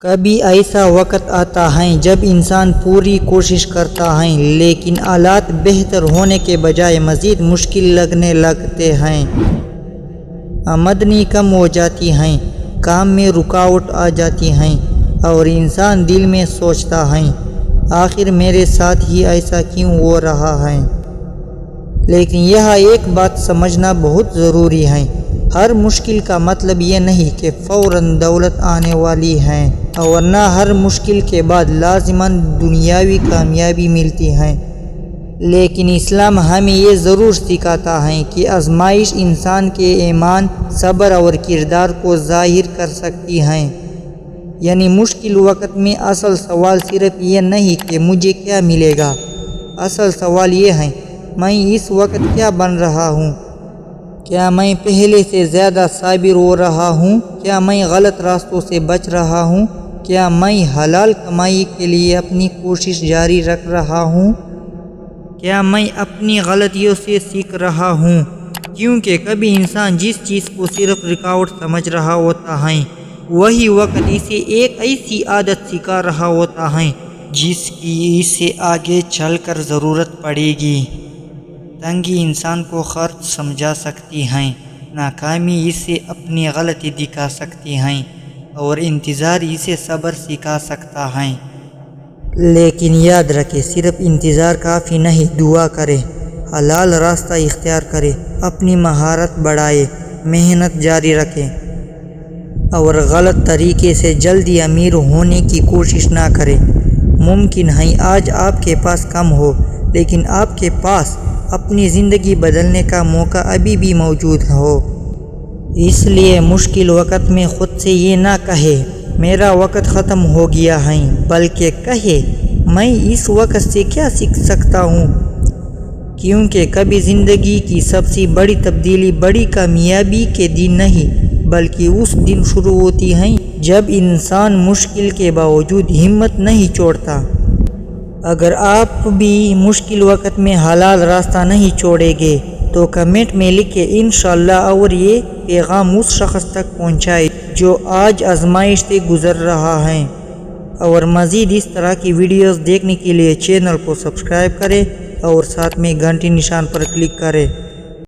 کبھی ایسا وقت آتا ہے جب انسان پوری کوشش کرتا ہے لیکن حالات بہتر ہونے کے بجائے مزید مشکل لگنے لگتے ہیں۔ آمدنی کم ہو جاتی ہے، کام میں رکاوٹ آ جاتی ہے اور انسان دل میں سوچتا ہے آخر میرے ساتھ ہی ایسا کیوں ہو رہا ہے۔ لیکن یہاں ایک بات سمجھنا بہت ضروری ہے، ہر مشکل کا مطلب یہ نہیں کہ فوراً دولت آنے والی ہے، اور نہ ہر مشکل کے بعد لازماً دنیاوی کامیابی ملتی ہے۔ لیکن اسلام ہمیں یہ ضرور سکھاتا ہے کہ آزمائش انسان کے ایمان، صبر اور کردار کو ظاہر کر سکتی ہے۔ یعنی مشکل وقت میں اصل سوال صرف یہ نہیں کہ مجھے کیا ملے گا، اصل سوال یہ ہے میں اس وقت کیا بن رہا ہوں۔ کیا میں پہلے سے زیادہ صابر ہو رہا ہوں؟ کیا میں غلط راستوں سے بچ رہا ہوں؟ کیا میں حلال کمائی کے لیے اپنی کوشش جاری رکھ رہا ہوں؟ کیا میں اپنی غلطیوں سے سیکھ رہا ہوں؟ کیونکہ کبھی انسان جس چیز کو صرف رکاوٹ سمجھ رہا ہوتا ہے، وہی وقت اسے ایک ایسی عادت سکھا رہا ہوتا ہے جس کی اسے آگے چل کر ضرورت پڑے گی۔ تنگی انسان کو خرچ سمجھا سکتی ہے، ناکامی اسے اپنی غلطی دکھا سکتی ہے، اور انتظار اسے صبر سکھا سکتا ہے۔ لیکن یاد رکھے، صرف انتظار کافی نہیں، دعا کرے، حلال راستہ اختیار کرے، اپنی مہارت بڑھائے، محنت جاری رکھے، اور غلط طریقے سے جلدی امیر ہونے کی کوشش نہ کرے۔ ممکن ہے آج آپ کے پاس کم ہو، لیکن آپ کے پاس اپنی زندگی بدلنے کا موقع ابھی بھی موجود ہو۔ اس لیے مشکل وقت میں خود سے یہ نہ کہے میرا وقت ختم ہو گیا ہے، بلکہ کہے میں اس وقت سے کیا سیکھ سکتا ہوں۔ کیونکہ کبھی زندگی کی سب سے بڑی تبدیلی بڑی کامیابی کے دن نہیں بلکہ اس دن شروع ہوتی ہے جب انسان مشکل کے باوجود ہمت نہیں چھوڑتا۔ اگر آپ بھی مشکل وقت میں حلال راستہ نہیں چھوڑیں گے تو کمنٹ میں لکھیں انشاءاللہ، اور یہ پیغام اس شخص تک پہنچائے جو آج آزمائش سے گزر رہا ہے۔ اور مزید اس طرح کی ویڈیوز دیکھنے کے لیے چینل کو سبسکرائب کریں اور ساتھ میں گھنٹی نشان پر کلک کریں۔